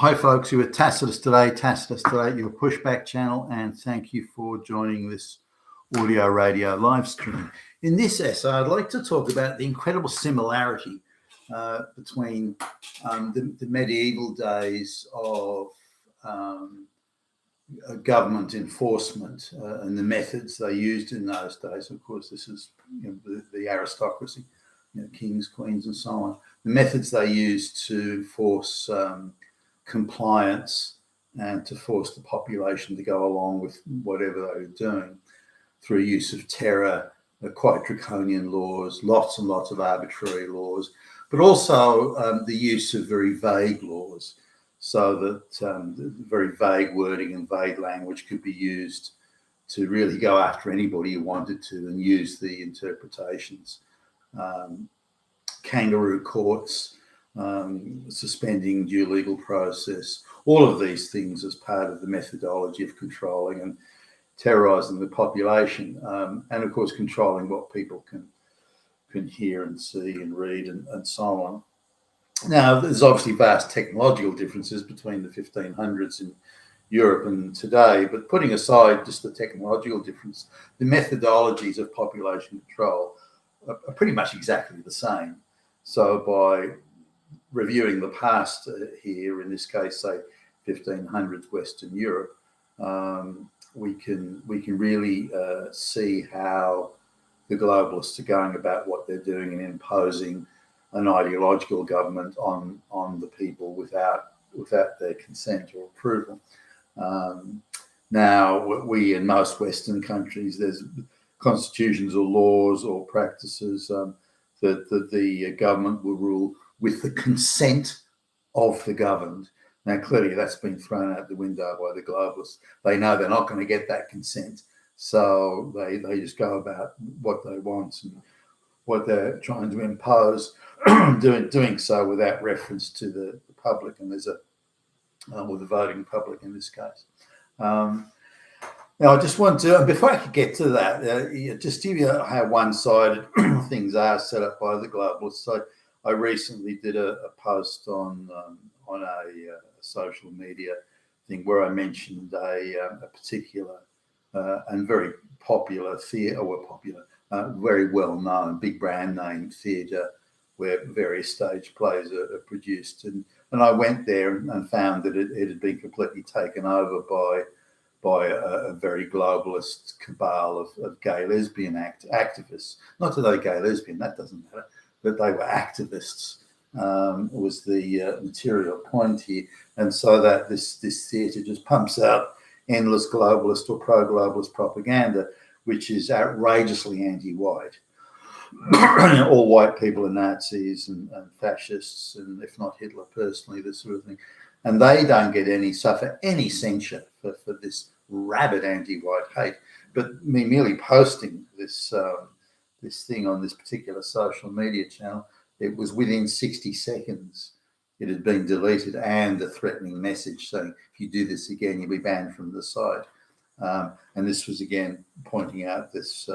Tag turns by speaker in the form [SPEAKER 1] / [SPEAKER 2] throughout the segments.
[SPEAKER 1] Hi, folks. You are Tacitus Today, your pushback channel, and thank you for joining this audio radio live stream. In this essay, I'd like to talk about the incredible similarity between the medieval days of government enforcement and the methods they used in those days. Of course, this is the aristocracy, kings, queens, and so on. The methods they used to force compliance and to force the population to go along with whatever they were doing through use of terror, quite draconian laws, lots and lots of arbitrary laws, but also the use of very vague laws, so that very vague wording and vague language could be used to really go after anybody who wanted to and use the interpretations. Kangaroo courts, suspending due legal process, all of these things as part of the methodology of controlling and terrorizing the population, and of course controlling what people can hear and see and read and so on. Now, there's obviously vast technological differences between the 1500s in Europe and today, but putting aside just the technological difference, the methodologies of population control are pretty much exactly the same. So by reviewing the past here, in this case, say 1500s Western Europe, we can really see how the globalists are going about what they're doing and imposing an ideological government on the people without their consent or approval. Now, we in most Western countries, there's constitutions or laws or practices that the government will rule with the consent of the governed. Now, clearly that's been thrown out the window by the globalists. They know they're not going to get that consent, so they just go about what they want and what they're trying to impose, doing so without reference to the public, and or the voting public in this case. Now, I just want to, before I could get to that, just give you how one-sided things are set up by the globalists. So I recently did a post on a social media thing where I mentioned a particular and very popular theatre, very well-known, big brand name theatre where various stage plays are produced. And I went there and found that it had been completely taken over by a very globalist cabal of gay lesbian activists. Not that they're gay lesbian, that doesn't matter, but they were activists, was the material point here. And so that this theatre just pumps out endless globalist or pro-globalist propaganda, which is outrageously anti-white. All white people are Nazis and fascists, and if not Hitler personally, this sort of thing. And they don't suffer any censure for this rabid anti-white hate. But me merely posting this thing on this particular social media channel, it was within 60 seconds it had been deleted, and a threatening message saying, if you do this again, you'll be banned from the site. And this was again pointing out this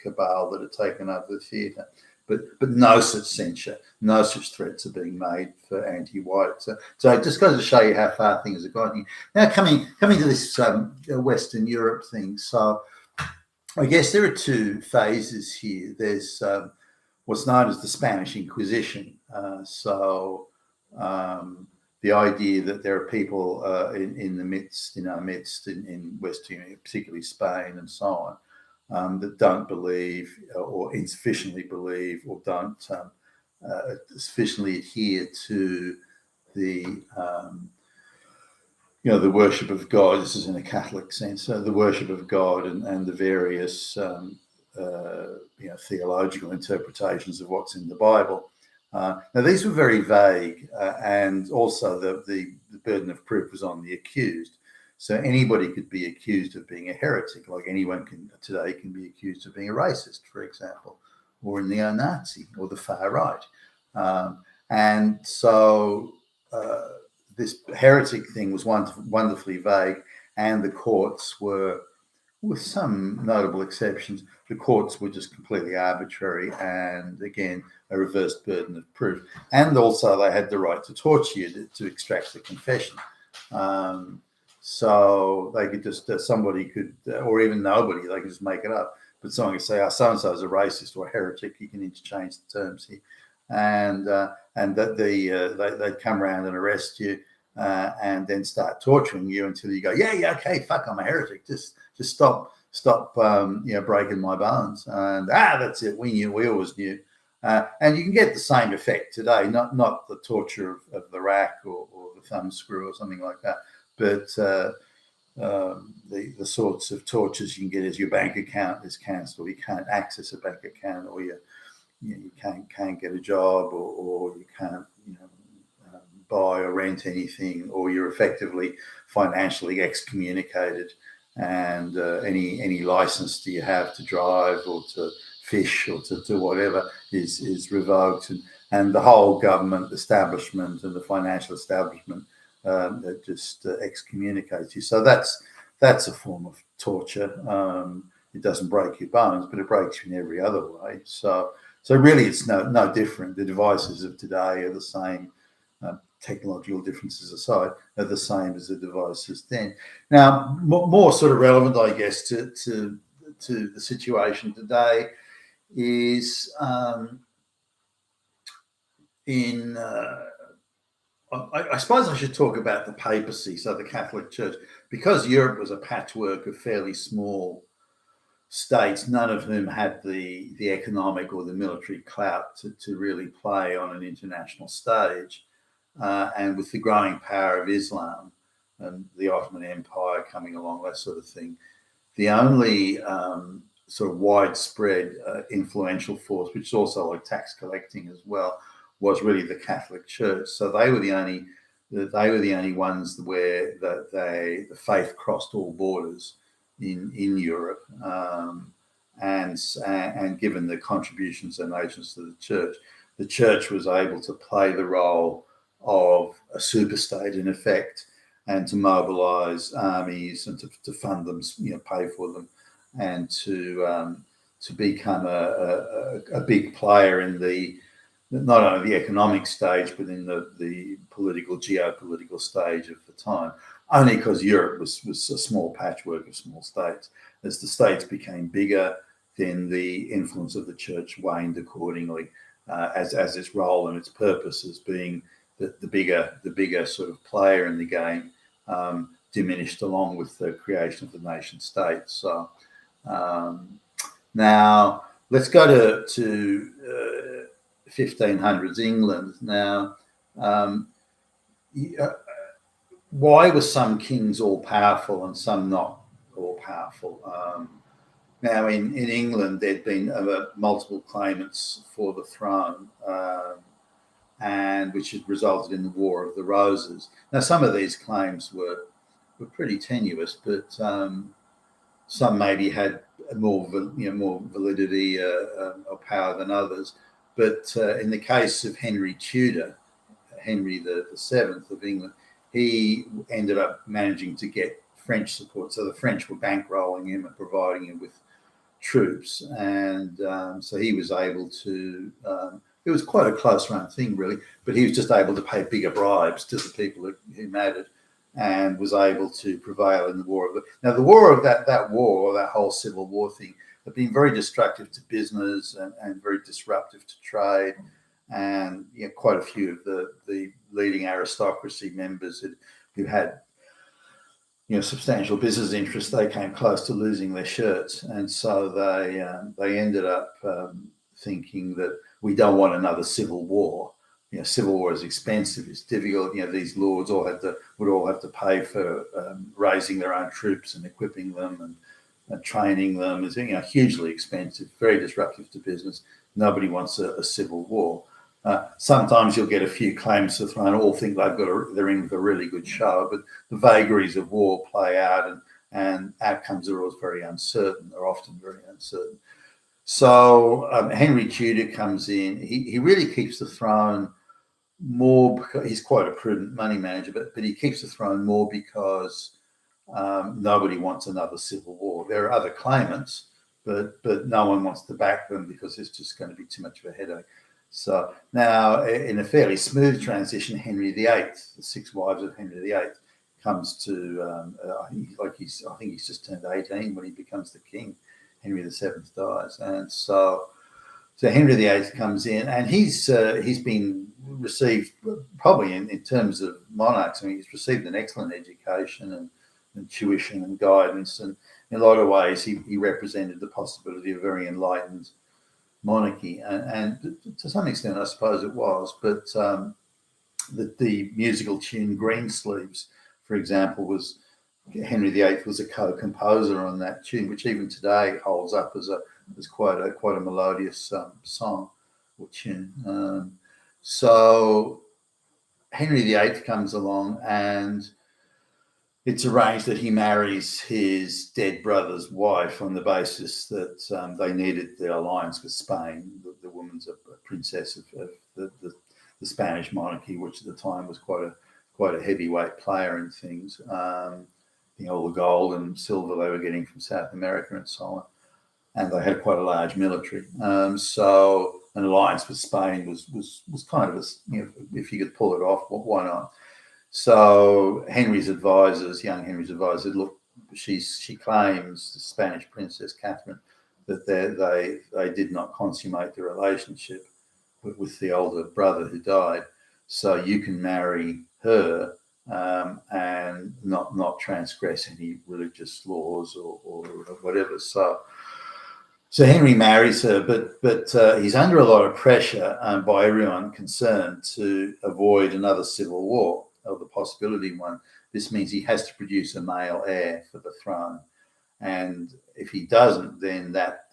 [SPEAKER 1] cabal that had taken over the theatre, but no such censure, no such threats are being made for anti-white. So it just goes to show you how far things have gone here. Now coming to this Western Europe thing. So I guess there are two phases here. There's what's known as the Spanish Inquisition. The idea that there are people in the midst in Western Europe, particularly Spain and so on, that don't believe or insufficiently believe or don't sufficiently adhere to the the worship of God. This is in a Catholic sense, the worship of God and the various theological interpretations of what's in the Bible. Now, these were very vague, and also the burden of proof was on the accused. So anybody could be accused of being a heretic, like anyone today can be accused of being a racist, for example, or a neo-Nazi or the far right. And so this heretic thing was wonderfully vague, and the courts were, with some notable exceptions, the courts were just completely arbitrary, and again, a reversed burden of proof. And also they had the right to torture you to extract the confession. So they could just, somebody could, or even nobody, they could just make it up. But someone could say, oh, so-and-so is a racist or a heretic. You can interchange the terms here. And that they'd come around and arrest you and then start torturing you until you go, yeah, okay, fuck, I'm a heretic. Just stop, breaking my bones. And that's it. We always knew. And you can get the same effect today, not the torture of the rack or the thumb screw or something like that, but the sorts of tortures you can get is your bank account is cancelled, you can't access a bank account, or you can't get a job, or you can't buy or rent anything, or you're effectively financially excommunicated, and any license that you have to drive or to fish or to do whatever is revoked, and the whole government establishment and the financial establishment that just excommunicates you. So that's a form of torture. It doesn't break your bones, but it breaks you in every other way. So really, it's no different. The devices of today are the same. Technological differences aside, are the same as the devices then. Now, more sort of relevant, I guess, to the situation today is I suppose I should talk about the papacy, so the Catholic Church, because Europe was a patchwork of fairly small states, none of whom had the economic or the military clout to really play on an international stage. And with the growing power of Islam and the Ottoman Empire coming along, that sort of thing, the only sort of widespread influential force, which is also like tax collecting as well, was really the Catholic Church. So they were the only ones where the faith crossed all borders in Europe, and given the contributions of nations to the church was able to play the role of a superstate in effect, and to mobilize armies and to fund them, pay for them, and to become a big player in the not only the economic stage, but in the political, geopolitical stage of the time. Only because Europe was a small patchwork of small states. As the states became bigger, then the influence of the church waned accordingly, as its role and its purpose as being the bigger sort of player in the game diminished along with the creation of the nation state. So now let's go to 1500s England. Now, why were some kings all powerful and some not all powerful? Now, in England, there'd been multiple claimants for the throne, and which had resulted in the War of the Roses. Now, some of these claims were pretty tenuous, but some maybe had more validity or power than others. But in the case of Henry Tudor, Henry the Seventh of England, he ended up managing to get French support. So the French were bankrolling him and providing him with troops, and so he was able to. It was quite a close-run thing, really, but he was just able to pay bigger bribes to the people who mattered, and was able to prevail in the war. Now, the war of that war, that whole Civil War thing, had been very destructive to business and very disruptive to trade. And quite a few of the leading aristocracy members who had substantial business interests, they came close to losing their shirts, and so they ended up thinking that we don't want another civil war. Civil war is expensive, it's difficult. These lords would all have to pay for raising their own troops and equipping them and training them. It's hugely expensive, very disruptive to business. Nobody wants a civil war. Sometimes you'll get a few claims to the throne, all think they're in with a really good show, but the vagaries of war play out, and outcomes are always very uncertain. They're often very uncertain. So Henry Tudor comes in. He really keeps the throne more because he's quite a prudent money manager, but he keeps the throne more because nobody wants another civil war. There are other claimants, but no one wants to back them because it's just going to be too much of a headache. So now, in a fairly smooth transition, Henry VIII, the 6 wives of Henry VIII, comes to, I think he's just turned 18 when he becomes the king. Henry VII dies, and so Henry VIII comes in, and he's been received probably in terms of monarchs. I mean, he's received an excellent education and tuition and guidance, and in a lot of ways he represented the possibility of a very enlightened monarchy, and to some extent I suppose it was. But the musical tune Greensleeves, for example, was Henry VIII was a co-composer on that tune, which even today holds up as quite a melodious song or tune. So Henry VIII comes along, and it's arranged that he marries his dead brother's wife on the basis that they needed the alliance with Spain. The woman's a princess of the Spanish monarchy, which at the time was quite a heavyweight player in things. All the gold and silver they were getting from South America and so on, and they had quite a large military. So an alliance with Spain was kind of if you could pull it off, why not? So young Henry's advisors, look, she claims, the Spanish princess Catherine, that they did not consummate the relationship with the older brother who died. So you can marry her and not transgress any religious laws or whatever. So Henry marries her, but he's under a lot of pressure by everyone concerned to avoid another civil war, or the possibility one. This means he has to produce a male heir for the throne, and if he doesn't, then that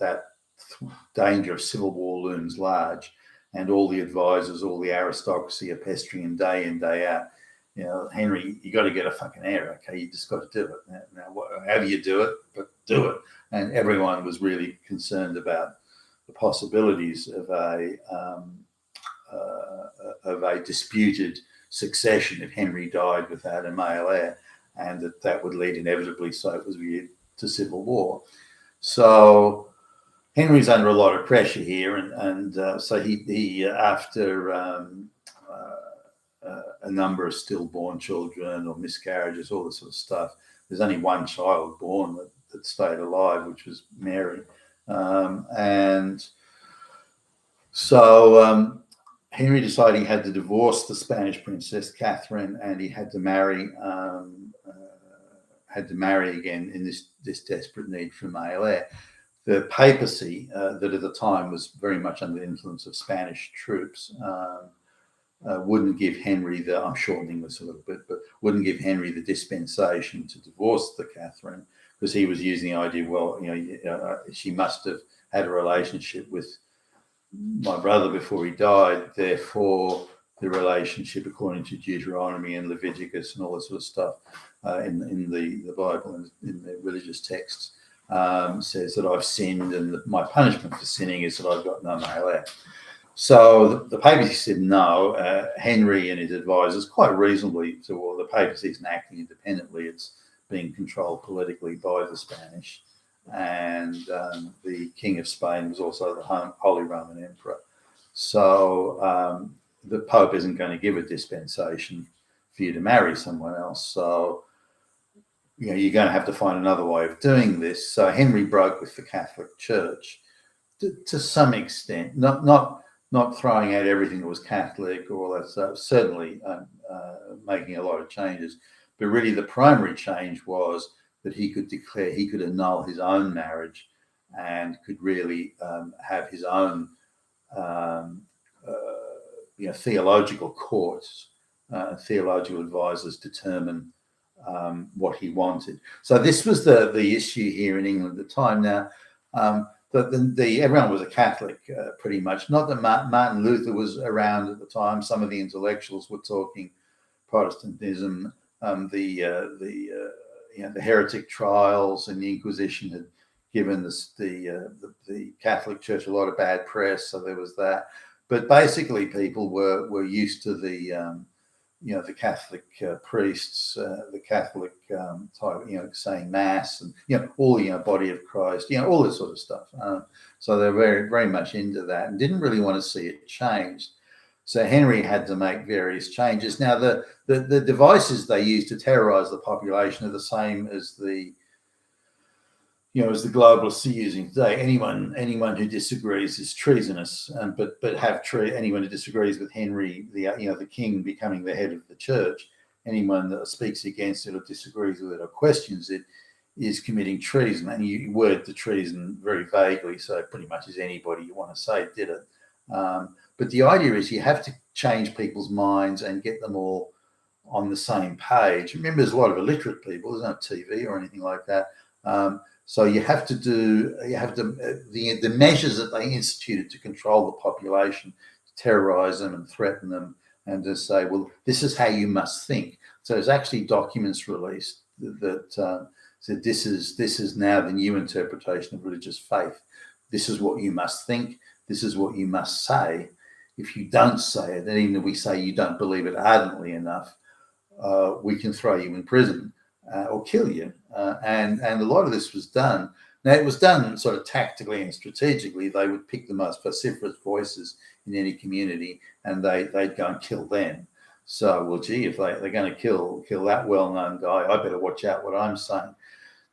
[SPEAKER 1] danger of civil war looms large, and all the advisors, all the aristocracy are pestering him day in, day out. Henry, you got to get a fucking heir. Okay, you just got to do it. Now, however you do it, but do it. And everyone was really concerned about the possibilities of a disputed succession if Henry died without a male heir, and that would lead inevitably, so it was viewed, to civil war. So Henry's under a lot of pressure here, and so he after a number of stillborn children or miscarriages, all this sort of stuff. There's only one child born that stayed alive, which was Mary. And so Henry decided he had to divorce the Spanish princess Catherine, and he had to marry again in this desperate need for a male heir. The papacy, that at the time was very much under the influence of Spanish troops, wouldn't give Henry I'm shortening this a little bit, but wouldn't give Henry the dispensation to divorce the Catherine, because he was using the idea, she must have had a relationship with my brother before he died, therefore the relationship, according to Deuteronomy and Leviticus and all this sort of stuff in the Bible and in the religious texts, says that I've sinned, and my punishment for sinning is that I've got no male heir. So the papacy said no. Henry and his advisors, quite reasonably, the papacy isn't acting independently; it's being controlled politically by the Spanish, and the King of Spain was also the Holy Roman Emperor. So the Pope isn't going to give a dispensation for you to marry someone else. So you're going to have to find another way of doing this. So Henry broke with the Catholic Church to some extent, not throwing out everything that was Catholic or all that stuff, certainly making a lot of changes. But really the primary change was that he could annul his own marriage and could really have his own theological courts, theological advisors determine what he wanted. So this was the issue here in England at the time. Now, everyone was a Catholic pretty much. Not that Martin Luther was around at the time. Some of the intellectuals were talking Protestantism. The heretic trials and the Inquisition had given the Catholic Church a lot of bad press, so there was that. But basically, people were used to the Catholic priests, the Catholic type, saying mass and all the body of Christ, all this sort of stuff. So they're very very much into that and didn't really want to see it changed. So Henry had to make various changes. Now, the devices they used to terrorise the population are the same as the globalists are using today. Anyone who disagrees is treasonous, but anyone who disagrees with Henry, the king becoming the head of the church, anyone that speaks against it or disagrees with it or questions it is committing treason. And you word the treason very vaguely, so pretty much as anybody you want to say did it. But the idea is you have to change people's minds and get them all on the same page. Remember, there's a lot of illiterate people. There's no TV or anything like that. So the measures that they instituted to control the population, to terrorise them and threaten them, and to say, well, this is how you must think. So there's actually documents released that said this is now the new interpretation of religious faith. This is what you must think. This is what you must say. If you don't say it, and even if we say you don't believe it ardently enough, we can throw you in prison or kill you. And a lot of this was done. Now, it was done sort of tactically and strategically. They would pick the most vociferous voices in any community, and they'd go and kill them. So, well, gee, if they're going to kill that well-known guy, I better watch out what I'm saying.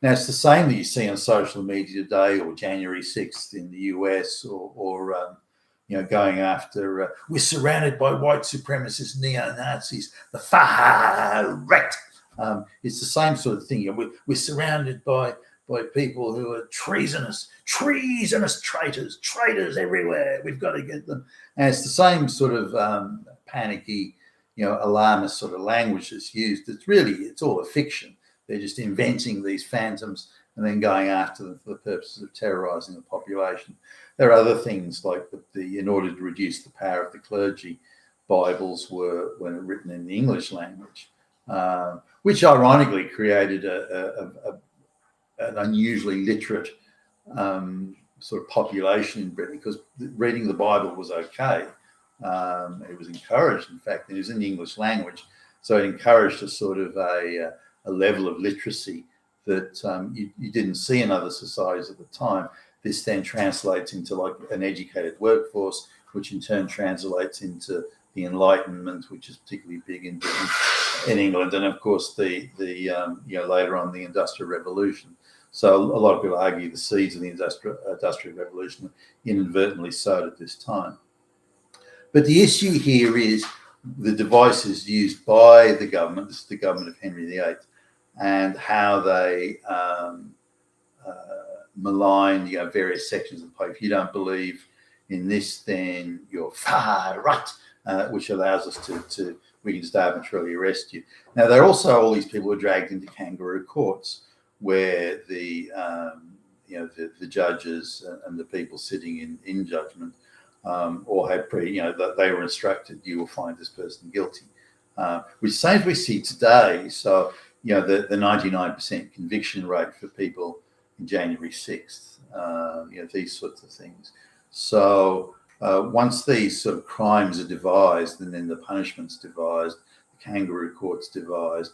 [SPEAKER 1] Now, it's the same that you see on social media today, or January 6th in the US, or going after, we're surrounded by white supremacists, neo-Nazis, the far right. It's the same sort of thing. We're surrounded by people who are treasonous traitors everywhere. We've got to get them. And it's the same sort of panicky, alarmist sort of language that's used. It's all a fiction. They're just inventing these phantoms and then going after them for the purposes of terrorising the population. There are other things like in order to reduce the power of the clergy, Bibles were written in the English language, which ironically created an unusually literate sort of population in Britain, because reading the Bible was okay. It was encouraged, in fact, it was in the English language. So it encouraged a sort of a level of literacy that you didn't see in other societies at the time. This then translates into like an educated workforce, which in turn translates into the Enlightenment, which is particularly big in Britain, in England, and of course the later on the Industrial Revolution. So a lot of people argue the seeds of the Industrial Revolution inadvertently sowed at this time. But the issue here is the devices used by the government. This is the government of Henry VIII, and how they malign various sections of the Pope. If you don't believe in this, then you're far right, which allows us we can just arbitrarily arrest you. Now, there are also all these people who are dragged into kangaroo courts, where the judges and the people sitting in judgment or had they were instructed, you will find this person guilty, which same as we see today. So the 99% conviction rate for people in January 6th, these sorts of things. So once these sort of crimes are devised, and then the punishments devised, the kangaroo courts devised,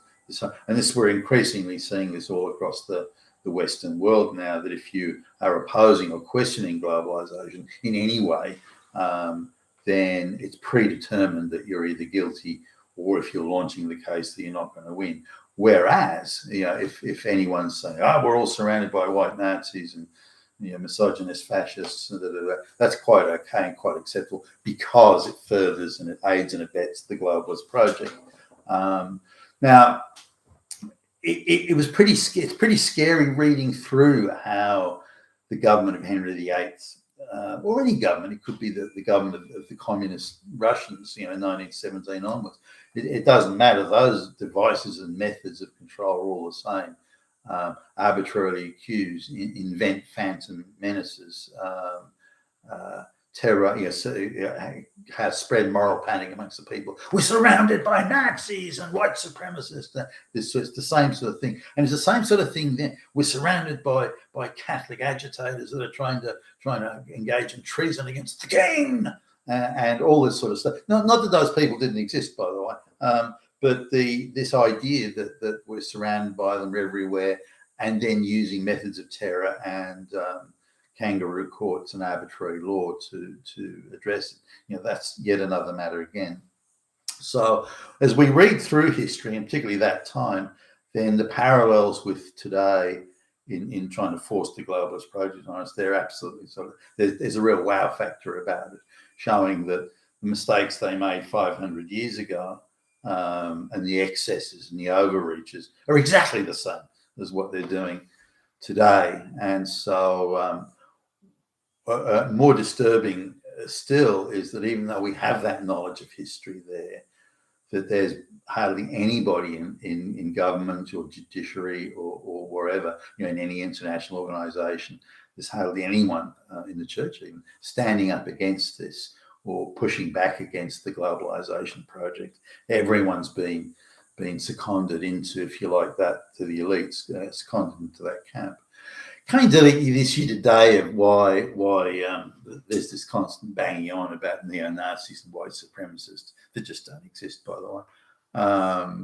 [SPEAKER 1] and we're increasingly seeing this all across the Western world now, that if you are opposing or questioning globalization in any way, then it's predetermined that you're either guilty, or if you're launching the case, that you're not going to win. Whereas, if anyone's saying, we're all surrounded by white Nazis and misogynist fascists, that's quite okay and quite acceptable, because it furthers and it aids and abets the globalist project. Now, it was pretty scary reading through how the government of Henry VIII, or any government, it could be the government of the communist Russians, 1917 onwards. It doesn't matter. Those devices and methods of control are all the same. Arbitrarily accuse, invent phantom menaces, terror, has spread moral panic amongst the people. We're surrounded by Nazis and white supremacists. It's the same sort of thing, and it's the same sort of thing then. We're surrounded by Catholic agitators that are trying to engage in treason against the king, and all this sort of stuff. Not that those people didn't exist, by the way, but this idea that we're surrounded by them everywhere, and then using methods of terror and kangaroo courts and arbitrary law to address it. That's yet another matter again. So as we read through history, and particularly that time, then the parallels with today in trying to force the globalist project on us, they're absolutely there's a real wow factor about it, showing that the mistakes they made 500 years ago and the excesses and the overreaches are exactly the same as what they're doing today. And so more disturbing still is that even though we have that knowledge of history there, that there's hardly anybody in government or judiciary or wherever, in any international organization, there's hardly anyone in the church even standing up against this or pushing back against the globalization project. Everyone's been seconded into, if you like, that, to the elites, seconded into that camp. Coming to the issue today of why there's this constant banging on about neo-Nazis and white supremacists that just don't exist, by the way.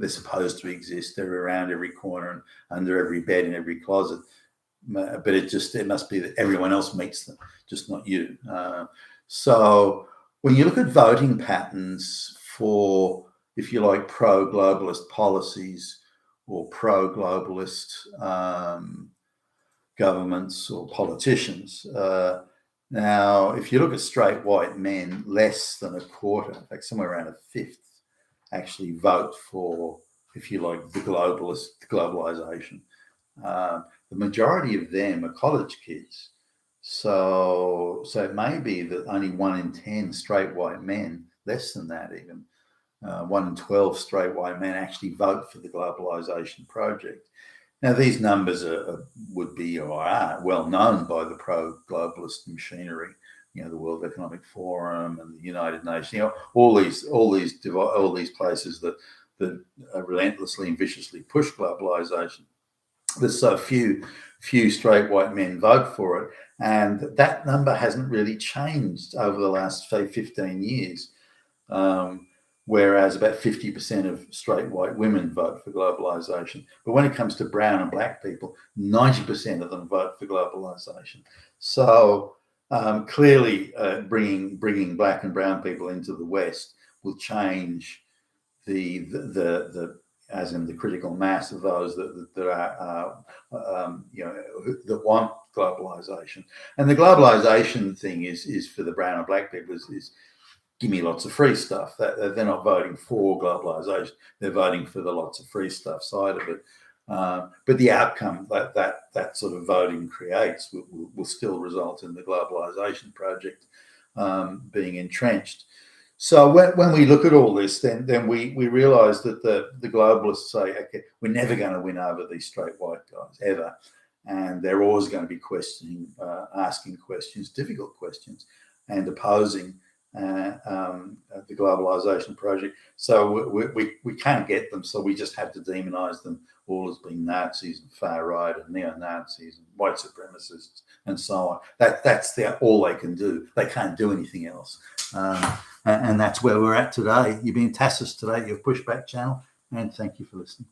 [SPEAKER 1] They're supposed to exist. They're around every corner and under every bed in every closet. But it must be that everyone else meets them, just not you. So when you look at voting patterns for, if you like, pro-globalist policies or pro-globalist governments or politicians. Now, if you look at straight white men, less than a quarter, in fact, somewhere around a fifth, actually vote for, if you like, the globalization. The majority of them are college kids. So it may be that only 1 in 10 straight white men, less than that even, 1 in 12 straight white men actually vote for the globalization project. Now, these numbers would be or are well known by the pro-globalist machinery, the World Economic Forum and the United Nations, all these places that relentlessly and viciously push globalization. There's so few straight white men vote for it, and that number hasn't really changed over the last, say, 15 years. Whereas about 50% of straight white women vote for globalization. But when it comes to brown and black people, 90% of them vote for globalization. So clearly bringing black and brown people into the West will change the as in the critical mass of those that are that want globalization. And the globalization thing is for the brown and black people is give me lots of free stuff. That they're not voting for globalization; they're voting for the lots of free stuff side of it. But the outcome that sort of voting creates will still result in the globalization project being entrenched. So when we look at all this, then we realise that the globalists say, okay, we're never going to win over these straight white guys ever, and they're always going to be asking questions, difficult questions, and opposing the globalization project. So we can't get them, so we just have to demonize them all as being Nazis and far right and neo-Nazis and white supremacists and so on. That's all they can do. They can't do anything else. And that's where we're at today. You've been Tassus today, your Pushback channel, and thank you for listening.